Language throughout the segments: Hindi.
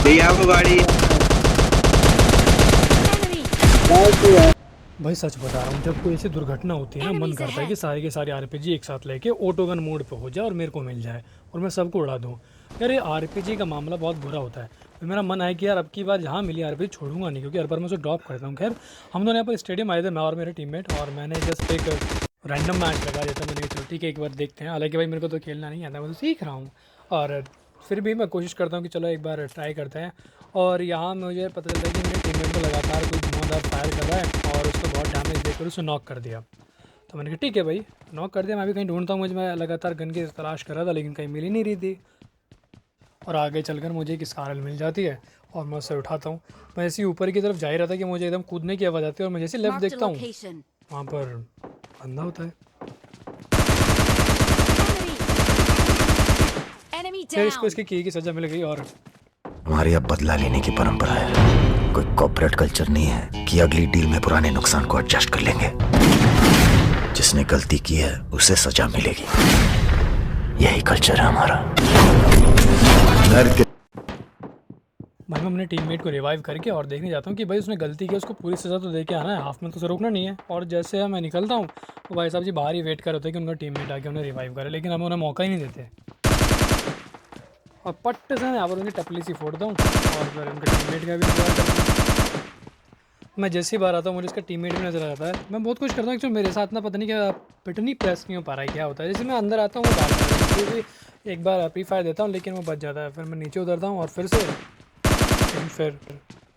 भैया वो गाड़ी भाई सच बता रहा हूँ, जब कोई ऐसी दुर्घटना होती है ना, मन करता है कि सारे के सारे आरपीजी एक साथ लेके ऑटोगन मोड पे हो जाए और मेरे को मिल जाए और मैं सबको उड़ा दूँ। यार ये आरपीजी का मामला बहुत बुरा होता है। तो मेरा मन है कि यार अब की बार जहाँ मिली आरपीजी छोड़ूंगा नहीं, क्योंकि हर बार मैं उसे ड्रॉप करता हूँ। खैर हम दोनों यहाँ पर स्टेडियम आए थे, मैं और मेरे टीममेट, और मैंने जस्ट एक रैंडम मैच लगा दिया था। मैंने कहा चलो ठीक है एक बार देखते हैं। हालांकि भाई मेरे को तो खेलना नहीं आता, मैं तो सीख रहा हूँ, और फिर भी मैं कोशिश करता हूँ कि चलो एक बार ट्राई करते हैं। और यहाँ मुझे पता चलता है कि मेरे टीममेट को लगातार कोई धुआंधार फायर कर रहा है और उसको बहुत डैमेज देकर उसे नॉक कर दिया। तो मैंने कहा ठीक है भाई, नॉक कर दिया, मैं भी कहीं ढूंढता हूँ। मुझे मैं लगातार गन की तलाश कर रहा था लेकिन कहीं मिल ही नहीं रही थी। और आगे चलकर मुझे एक स्कारल मिल जाती है और मैं उसे उठाता हूँ। मैं ऐसे ही ऊपर की तरफ जा ही रहा था कि मुझे एकदम कूदने की आवाज़ आती है और मैं जैसे लेफ्ट Marked a देखता हूँ location. वहाँ पर बंदा होता है। Enemy फिर इसको down. इसकी की सज़ा मिल गई। और हमारी अब बदला लेने की परंपरा है। कोई कॉर्पोरेट कल्चर नहीं है कि अगली डील में पुराने नुकसान को एडजस्ट कर लेंगे। जिसने गलती की है उसे सजा मिलेगी। यही कल्चर है हमारा। घर के भाई मैं अपने टीममेट को रिवाइव करके और देखने जाता हूँ कि भाई उसने गलती की, उसको पूरी सज़ा तो दे के आना है, हाफ में तो उसे रोकना नहीं है। और जैसे मैं निकलता हूँ तो भाई साहब जी बाहर ही वेट कर रहे होते हैं कि उनका टीममेट आके उन्हें रिवाइव करे, लेकिन हम उन्हें मौका ही नहीं देते। और पट्ट से यहाँ पर उनकी टपली सी फोड़ता हूँ और फिर उनके टीममेट का भी रिवाइव करता हूँ। मैं जैसे ही बाहर आता हूँ मुझे उसका टीममेट भी नजर आता है। मैं बहुत कुछ करता हूँ एक्चुअली, मेरे साथ ना पता नहीं क्या बटन ही प्रेस नहीं हो पा रहा है, क्या होता है। जैसे मैं अंदर आता हूँ वो बाहर जाता है, फिर भी एक बार प्री फायर देता हूँ लेकिन वो बच जाता है। फिर मैं नीचे उतरता हूँ और फिर से फिर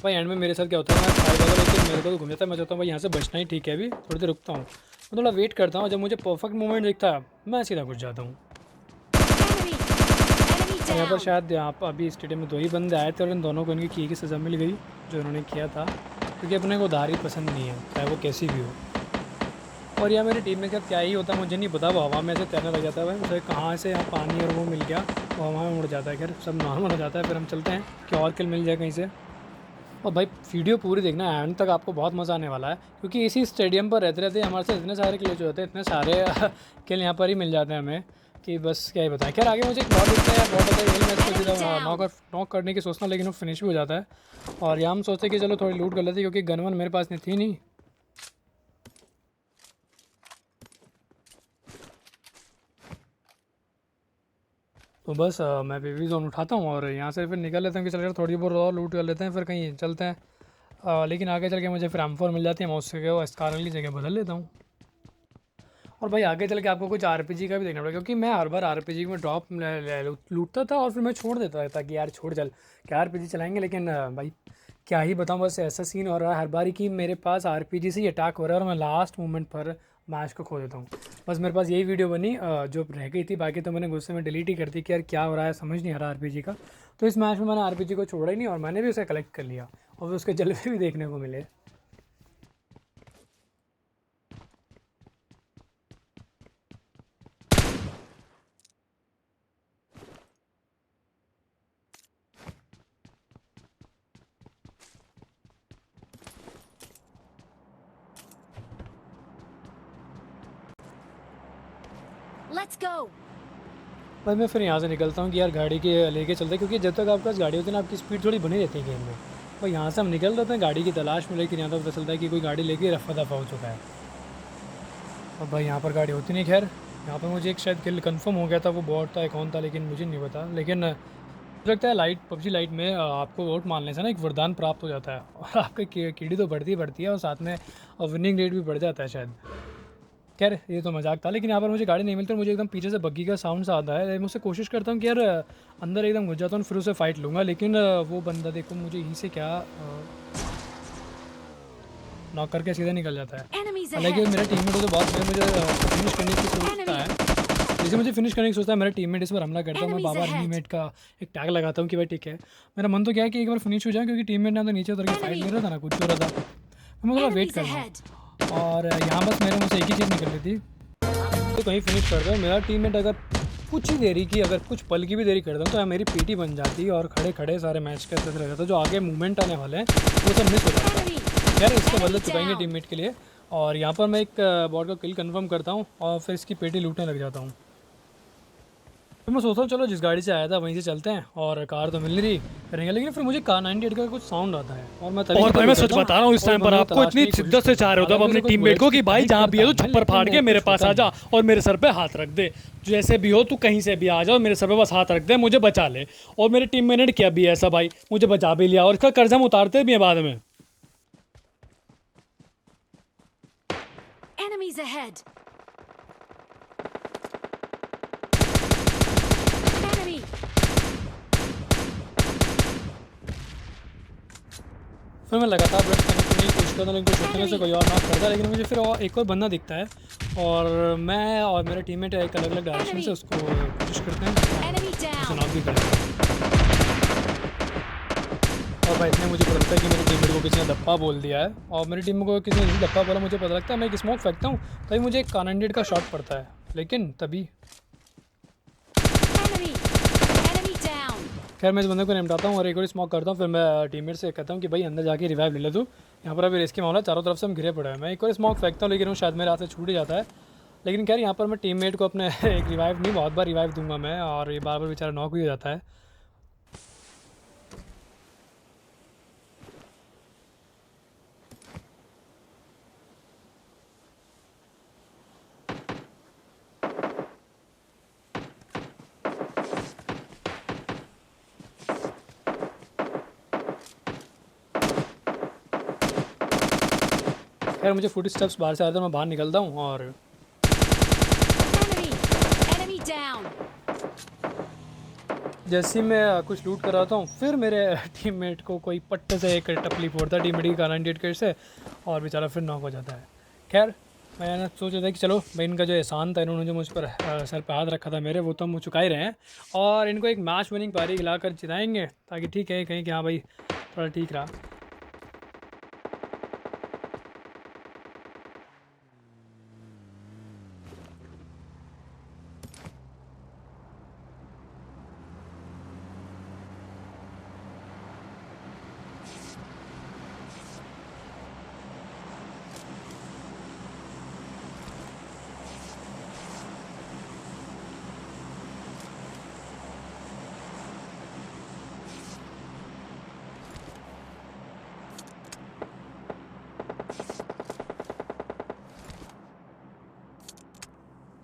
भाई एंड में मेरे साथ क्या होता है, मैं फाइव अगर लेकिन मेरे को तो घूम जाता है। मैं चाहता हूँ भाई यहाँ से बचना ही ठीक है, अभी थोड़ी देर रुकता हूँ, मैं थोड़ा वेट करता हूँ। जब मुझे परफेक्ट मोमेंट दिखता है मैं सीधा घुस जाता हूँ। Enemy और यहाँ पर down. शायद यहाँ पर अभी स्टेडियम में 2 ही बंदे आए थे और इन दोनों को इनकी की सज़ा मिल गई जो इन्होंने किया था, क्योंकि अपने को उधारी पसंद नहीं है चाहे वो कैसी भी हो। और यहाँ मेरी टीम में क्या ही होता है मुझे नहीं पता, वो हवा में से तैरने लग जाता है। भाई उसे कहाँ से यहाँ पानी और वो मिल गया, वो हवा में उड़ जाता है। खैर सब नॉर्मल हो जाता है। फिर हम चलते हैं कि और किल मिल जाए कहीं से। और भाई वीडियो पूरी देखना है एंड तक, आपको बहुत मज़ा आने वाला है, क्योंकि इसी स्टेडियम पर रहते रहते हमारे साथ इतने सारे क्लिच होते हैं, इतने सारे किल यहाँ पर ही मिल जाते हैं हमें कि बस क्या ही बताएं। खैर आगे मुझे एक बॉट दिखता है, बॉट होता है यही, मैं इसको सीधा नॉक करने की सोचना, लेकिन वो फिनिश भी हो जाता है। और यहाँ हम सोचते कि चलो थोड़ी लूट कर लेते, क्योंकि गन वन मेरे पास नहीं थी नहीं। तो बस मैं बेबी जोन उठाता हूँ और यहाँ से फिर निकल लेता हूँ कि चल यार थोड़ी बहुत और लूट कर लेते हैं, फिर कहीं चलते हैं। लेकिन आगे चल के मुझे फिर M4 मिल जाती है, मैं उससे वो स्कारल की जगह बदल लेता हूँ। और भाई आगे चल के आपको कुछ आरपीजी का भी देखना पड़ेगा, क्योंकि मैं हर बार आरपीजी में ड्रॉप लूटता था और फिर मैं छोड़ देता था कि यार छोड़ चल क्या आरपीजी चलाएंगे। लेकिन भाई क्या ही बताऊँ, बस ऐसा सीन हो रहा है हर बार कि मेरे पास आरपीजी से ही अटैक हो रहा है और मैं लास्ट मोमेंट पर मैच को खो देता हूँ। बस मेरे पास यही वीडियो बनी जो रह गई थी, बाकी तो मैंने गुस्से में डिलीट ही कर दी कि यार क्या हो रहा है समझ नहीं आ रहा आरपीजी का। तो इस मैच में मैंने आरपीजी को छोड़ा ही नहीं और मैंने भी उसे कलेक्ट कर लिया और फिर उसके जलवे भी देखने को मिले। Let's go. भाई मैं फिर यहाँ से निकलता हूँ कि यार गाड़ी के लेके चलते हैं, क्योंकि जब तक आपके पास गाड़ी होती है ना आपकी स्पीड थोड़ी बनी रहती है गेम में। भाई यहाँ से हम निकल रहे हैं गाड़ी की तलाश में, लेकिन यहाँ तो पता चलता है कि कोई गाड़ी लेके रफा दफा हो चुका है। और भाई यहाँ पर गाड़ी होती नहीं। खैर यहाँ पर मुझे एक शायद किल कंफर्म हो गया था, वो बॉट था कौन था लेकिन मुझे नहीं पता। लेकिन मुझे लगता है लाइट पबजी लाइट में आपको वोट मारने से ना एक वरदान प्राप्त हो जाता है और आपकी कीड़ी तो बढ़ती बढ़ती है और साथ में विनिंग रेट भी बढ़ जाता है शायद। खैर ये तो मजाक था, लेकिन यहाँ पर मुझे गाड़ी नहीं मिलती और मुझे एकदम पीछे से बग्गी का साउंड सा आता है। मैं उससे कोशिश करता हूँ कि यार अंदर एकदम घुस जाता हूँ फिर उसे फाइट लूँगा, लेकिन वो बंदा देखो मुझे यहीं से क्या नॉक करके सीधा निकल जाता है। Enemies हालांकि ahead. मेरा टीममेट तो बहुत मुझे फिनिश करने की सोचता है, जैसे मुझे फिनिश करने की सोचता है मेरा टीममेट इस पर हमला करता हूँ। मैं बाबा टीममेट का एक टैग लगाता हूँ कि भाई ठीक है, मेरा मन तो क्या है कि एक बार फिनिश हो जाए, क्योंकि टीममेट ने तो नीचे उतर के फाइट ले रहा था ना कुछ हो रहा था, तो मैं थोड़ा वेट Enemies करना। ahead. और यहाँ बस मेरे मुँह से एक ही चीज़ निकल रही थी, तो कहीं फिनिश कर दो। मेरा टीममेट अगर कुछ ही देरी की, अगर कुछ पल की भी देरी कर दो तो मेरी पीटी बन जाती और खड़े खड़े सारे मैच के अंदर रह जाता, जो आगे मूवमेंट आने वाले हैं वो सब मिस हो जाता है। यार इसका बदला चुकाएंगे टीममेट के लिए। और यहाँ पर मैं एक बॉट का किल कंफर्म करता हूँ और फिर इसकी पेटी लूटने लग जाता हूँ। फिर मैं सोचता हूँ चलो जिस गाड़ी से आया था वहीं से चलते हैं, और कार तो मिल नहीं रही करेंगे, लेकिन फिर मुझे कार 98 का कुछ साउंड आता है और मैं तभी और भाई मैं सच बता रहा हूँ, इस और टाइम पर मैं आपको तलाशने इतनी की कोशिश शिद्दत से चाह रहे हो करता तो हूँ। अपने हालांकि टीममेट को कि बुलेट्स भाई की जहाँ भी है तो करता है, छप्पर फाड़ लेकिन के मैं मेरे कुछ पास होता आ जा नहीं। और मेरे सर पे हाथ रख दे। जैसे भी हो तू कहीं से भी आ जा और मेरे सर पे बस हाथ रख दे, मुझे बचा ले। और मेरे टीममेट ने किया भी ऐसा भाई, मुझे बचा भी लिया और इसका कर्ज हम उतारते भी हैं बाद में। Enemies ahead. Enemy. फिर मैं लगातार ब्लड करने की कोशिश करता हूँ, लेकिन कुछ होने से कोई और नॉक करता है, लेकिन मुझे फिर और एक और बंदा दिखता है और मैं और मेरे टीममेट एक अलग अलग डायरेक्शन से उसको कोशिश करते हैं Enemy उसे down. नॉक भी करते हैं। और भाई इतने मुझे पता लगता है कि मेरे टीममेट को किसी ने धप्पा बोल दिया है, और मेरी टीम को किसी ने धप्पा बोला, मुझे पता लगता है, मैं एक स्मोक फेंकता हूँ, तभी मुझे एक कार का शॉट पड़ता है, लेकिन तभी Enemy. Enemy down. खैर मैं इस बंदे को निपटाता हूँ और एक और स्मोक करता हूँ। फिर मैं टीममेट से कहता हूँ कि भाई अंदर जाके रिवाइव ले ले तू, यहाँ पर अभी रेस के मामला चारों तरफ से हम घिरे पड़े हैं। मैं एक और स्मोक फेंकता हूँ, लेकिन वो शायद मेरे हाथ से छूट ही जाता है। लेकिन खैर यहाँ पर मैं टीममेट को अपने एक रिवाइव नहीं, बहुत बार रिवाइव दूंगा मैं, और ये बार बार बेचारा नॉक भी हो जाता है। खैर मुझे फुट स्टेप्स बाहर से आते हैं, मैं बाहर निकलता हूँ और Enemy. Enemy down. जैसे ही मैं कुछ लूट कर आता हूँ, फिर मेरे टीममेट को कोई पट्टे से एक टपली फोड़ता है टीममेट की कार 98 से, और बेचारा फिर नॉक हो जाता है। खैर मैंने सोचा था कि चलो भाई इनका जो एहसान था, इन्होंने जो मुझ पर सर पे हाथ रखा था मेरे, वो तो हम चुका ही रहे हैं, और इनको एक मैच विनिंग पारी खिलाकर जिताएंगे, ताकि ठीक है कहीं कि हाँ भाई थोड़ा ठीक रहा।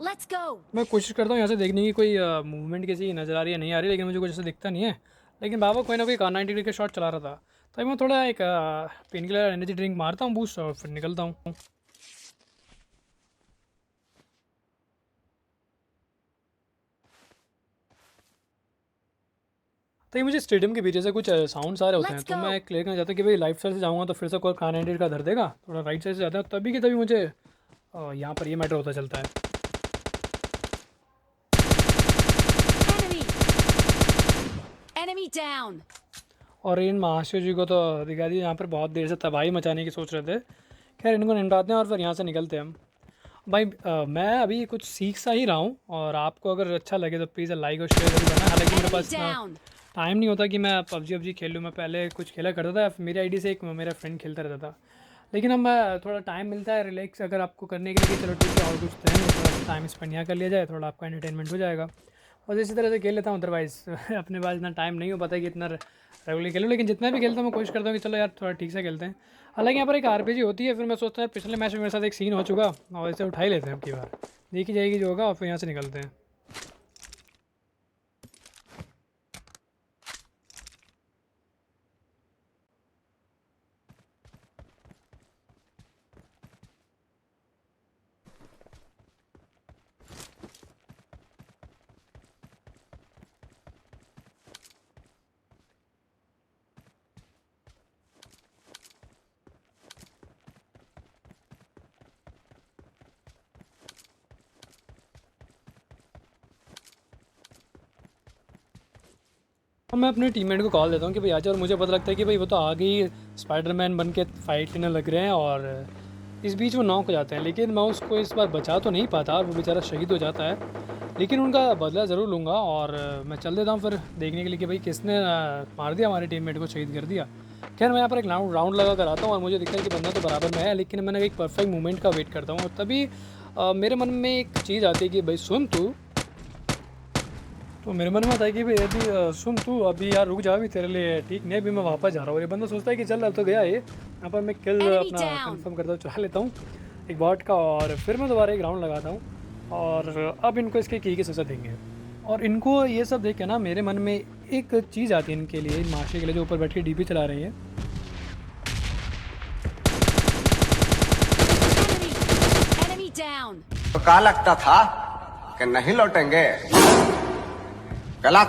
Let's go. मैं कोशिश करता हूँ यहाँ से देखने की कोई मूवमेंट किसी नज़र आ रही है नहीं आ रही, लेकिन मुझे कुछ ऐसा दिखता नहीं है। लेकिन बाबा कोई ना कोई कार 90 का शॉट चला रहा था, तभी मैं थोड़ा एक पेन किलर एनर्जी ड्रिंक मारता हूँ बूस्ट, और फिर निकलता हूँ। तो ये मुझे स्टेडियम के पीछे से कुछ साउंड आ रहे होते हैं, Let's तो go. मैं क्लियर करना चाहता हूँ कि भाई लेफ्ट साइड से जाऊँगा तो फिर से कोई कार 98 का धर देगा, थोड़ा राइट साइड से जाता है तभी कि तभी मुझे यहाँ पर ये मैटर होता चलता है। Enemy. Enemy down. और इन महाशिव जी को तो दिखा दिया, यहाँ पर बहुत देर से तबाही मचाने की सोच रहे थे। खैर इनको निपटाते हैं और फिर यहाँ से निकलते हैं हम। भाई मैं अभी कुछ सीख सा ही रहा हूँ, और आपको अगर अच्छा लगे तो प्लीज़ लाइक और शेयर जरूर करना। हालांकि मेरे Enemy पास इतना down. टाइम नहीं होता कि मैं पबजी खेलूँ, मैं पहले कुछ खेला करता था, मेरी आईडी से एक मेरा फ्रेंड खेलता रहता था, लेकिन अब मैं थोड़ा टाइम मिलता है रिलैक्स अगर आपको करने के लिए कि चलो ठीक है और कुछ तो है नहीं, थोड़ा सा टाइम स्पेंड यहाँ कर लिया जाए, थोड़ा आपका एंटरटेनमेंट हो जाएगा, और इसी तरह से खेल लेता हूँ। अदरवाइज़ अपने पास इतना टाइम नहीं हो पाता कि इतना रेगुलर खेलूँ, लेकिन जितना भी खेलता हूँ मैं कोशिश करता हूँ कि चलो यार थोड़ा ठीक से खेलते हैं। हालांकि यहाँ पर एक आरपीजी होती है, फिर मैं सोचता हूँ पिछले मैच में मेरे साथ एक सीन हो चुका, और इसे उठा ही लेते हैं अब की बार, देखी जाएगी जो होगा, और फिर यहाँ से निकलते हैं। और मैं अपने टीममेट को कॉल देता हूँ कि भाई आ जाओ, और मुझे पता लगता है कि भाई वो तो आगे ही स्पाइडरमैन बन के फाइट करने लग रहे हैं, और इस बीच वो नॉक हो जाते हैं, लेकिन मैं उसको इस बार बचा तो नहीं पाता, और वो बेचारा शहीद हो जाता है, लेकिन उनका बदला ज़रूर लूँगा। और मैं चल देता हूँ फिर देखने के लिए कि भाई किसने मार दिया हमारे टीममेट को, शहीद कर दिया। खैर मैं यहाँ पर एक राउंड लगा कर आता हूँ, और मुझे दिखता है कि बंदा तो बराबर में है, लेकिन मैंने एक परफेक्ट मूवमेंट का वेट करता हूँ, और तभी मेरे मन में एक चीज़ आती है कि भाई सुन तू, तो मेरे मन में आता है कि भाई यदि सुन तू अभी यार रुक जा, अभी तेरे लिए ठीक नहीं, अभी मैं वापस जा रहा हूँ। ये बंदा सोचता है कि चल अब तो गया ये, यहाँ पर मैं किल Enemy अपना down. कंफर्म करता हूँ, चला लेता हूँ एक बॉट का, और फिर मैं दोबारा एक राउंड लगाता हूँ। और अब इनको इसके की सज़ा देंगे। और इनको ये सब देख के ना मेरे मन में एक चीज़ आती है इनके लिए, इन माशे के लिए जो ऊपर बैठ के डीपी चला रही है। Enemy down. तो क्या लगता था कि नहीं लौटेंगे? गलत।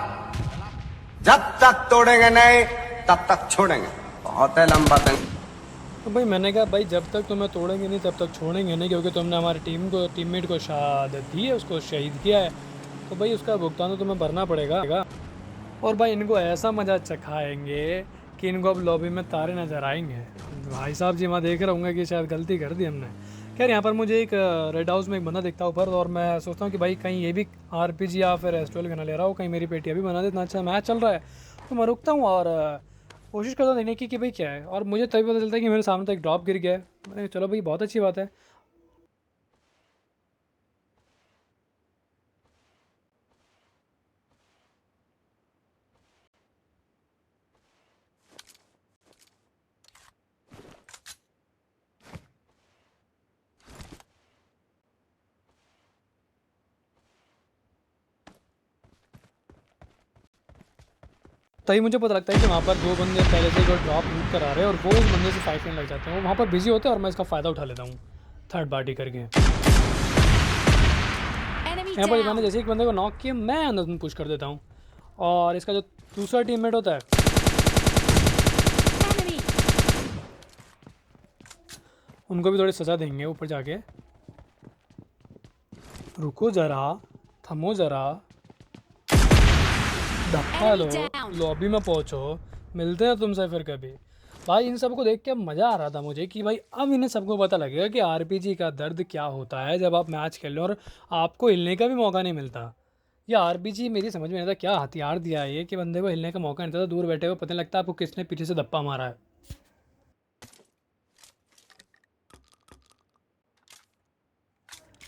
जब तक तोड़ेंगे नहीं तब तक छोड़ेंगे। बहुत है लंबा दिन। तो भाई मैंने कहा भाई जब तक तुम्हें तोड़ेंगे नहीं तब तक छोड़ेंगे नहीं, क्योंकि तुमने हमारी टीममेट को शहादत दी है, उसको शहीद किया है, तो भाई उसका भुगतान तो तुम्हें भरना पड़ेगा। और भाई इनको ऐसा मज़ा चखाएंगे कि इनको अब लॉबी में तारे नजर आएंगे। भाई साहब जी मैं देख रहा हूँ कि शायद गलती कर दी हमने। खैर यहाँ पर मुझे एक रेड हाउस में एक बंदा दिखता है ऊपर, और मैं सोचता हूँ कि भाई कहीं ये भी आरपीजी या फिर एस12 गन ले रहा हो, कहीं मेरी पेटियाँ भी बना दे, इतना अच्छा मैच चल रहा है। तो मैं रुकता हूँ और कोशिश करता हूँ देखने की कि भाई क्या है, और मुझे तभी पता चलता है कि मेरे सामने तो एक ड्रॉप गिर गया है। मैंने कहा, चलो भाई बहुत अच्छी बात है। तभी मुझे पता लगता है कि वहाँ पर दो बंदे पहले से जो ड्रॉप लूट कर आ रहे हैं, और वो उस बंदे से फाइट करने लग जाते हैं। वो वहाँ पर बिजी होते हैं और मैं इसका फ़ायदा उठा लेता हूँ थर्ड पार्टी करके। Enemy यहाँ पर मैंने down. जैसे एक बंदे को नॉक किया, मैं अंदर में पुश कर देता हूँ, और इसका जो दूसरा टीममेट होता है Enemy. उनको भी थोड़ी सज़ा देंगे ऊपर जाके। रुको ज़रा, थमो ज़रा, धक्का लो, लॉबी में पहुंचो, मिलते हैं तुमसे फिर कभी। भाई इन सबको देख के मज़ा आ रहा था मुझे कि भाई अब इन्हें सबको पता लगेगा कि आरपीजी का दर्द क्या होता है जब आप मैच खेल लो और आपको हिलने का भी मौका नहीं मिलता। ये आरपीजी मेरी समझ में नहीं आता क्या हथियार दिया है ये कि बंदे को हिलने का मौका नहीं देता, दूर बैठे हुए पता नहीं लगता आपको किसने पीछे से धप्पा मारा है।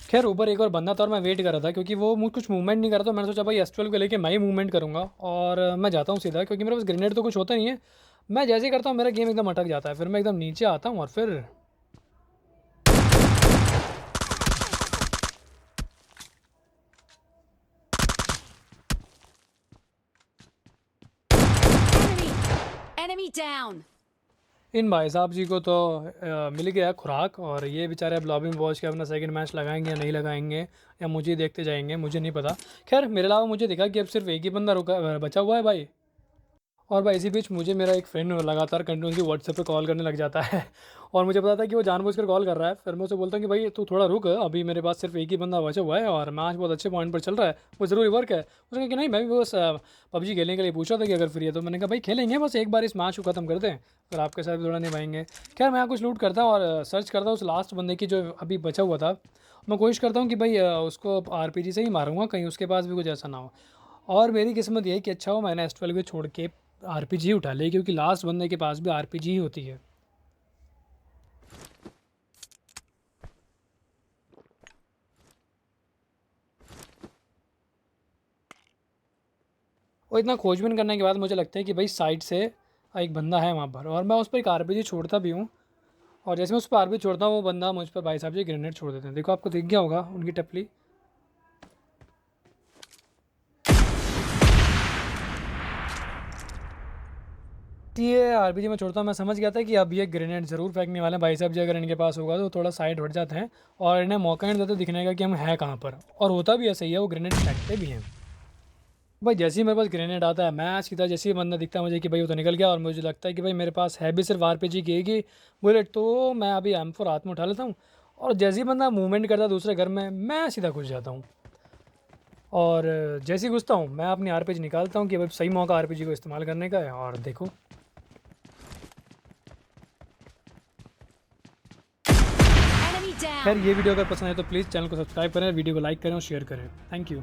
खैर ऊपर एक और बंदा था और मैं वेट कर रहा था, क्योंकि वो मुझ कुछ मूवमेंट नहीं कर रहा था। मैंने सोचा भाई S12 को लेके मैं ही मूवमेंट करूँगा, और मैं जाता हूँ सीधा, क्योंकि मेरे पास ग्रेनेड तो कुछ होता नहीं है। मैं जैसे ही करता हूँ मेरा गेम एकदम अटक जाता है, फिर मैं एकदम नीचे आता हूँ और फिर Enemy down. इन भाई साहब जी को तो मिल गया खुराक, और ये बेचारे अब लॉबी में पहुंच के अपना सेकंड मैच लगाएंगे या नहीं लगाएंगे, या मुझे ही देखते जाएंगे, मुझे नहीं पता। खैर मेरे अलावा मुझे दिखा कि अब सिर्फ एक ही बंदा रुका बचा हुआ है भाई। और भाई इसी बीच मुझे मेरा एक फ्रेंड लगातार कंटिन्यूसली व्हाट्सएप पे कॉल करने लग जाता है और मुझे पता था कि वो जानबूझकर कॉल कर रहा है। फिर मैं उसे बोलता हूँ कि भाई तू थोड़ा रुक, अभी मेरे पास सिर्फ एक ही बंदा बचा हुआ है और मैच बहुत अच्छे पॉइंट पर चल रहा है, वो ज़रूरी वर्क है। उसने कहा कि नहीं मैं भी बस पबजी खेलने के लिए पूछा था कि अगर फ्री है, तो मैंने कहा भाई खेलेंगे, बस एक बार इस मैच को ख़त्म कर दें, फिर आपके साथ भी थोड़ा निभाएंगे। खैर मैं यहाँ कुछ लूट करता हूँ और सर्च करता हूँ उस लास्ट बंदे की जो अभी बचा हुआ था। मैं कोशिश करता हूँ कि भाई उसको RPG से ही मारूंगा, कहीं उसके पास भी कुछ ऐसा ना हो। और मेरी किस्मत यही कि अच्छा हो मैंने S12 को छोड़ के RPG उठा ली, क्योंकि लास्ट बंदे के पास भी RPG ही होती है। और इतना खोजबीन करने के बाद मुझे लगता है कि भाई साइड से एक बंदा है वहाँ पर, और मैं उस पर एक RPG छोड़ता भी हूँ। और जैसे मैं उस पर RPG छोड़ता हूँ वो बंदा मुझ पर भाई साहब जी ग्रेनेड छोड़ देते हैं। देखो आपको दिख गया होगा उनकी टपली। ये RPG में छोड़ता हूँ, मैं समझ गया था कि अब ये ग्रेनेड ज़रूर फेंकने वाले हैं भाई साहब जी, अगर इनके पास होगा तो थोड़ा साइड हट जाते हैं और इन्हें मौका नहीं देते दिखने का कि हम हैं कहाँ पर। और होता भी ऐसा ही है, वो ग्रेनेड फेंकते भी हैं। भाई जैसे ही मेरे पास ग्रेनेड आता है मैं सीधा जैसे ही बंदा दिखता है मुझे कि भाई वो तो निकल गया, और मुझे लगता है कि भाई मेरे पास है भी सिर्फ RPG की ही बुलेट, तो मैं अभी M4 हाथ में उठा लेता हूँ और जैसे ही बंदा मूवमेंट करता है दूसरे घर में मैं सीधा घुस जाता हूँ। और जैसे ही घुसता हूँ मैं अपनी RPG निकालता हूँ कि भाई सही मौका RPG को इस्तेमाल करने का है। और देखो Enemy down. खैर ये वीडियो अगर पसंद है तो प्लीज़ चैनल को सब्सक्राइब करें, वीडियो को लाइक करें और शेयर करें। Thank you.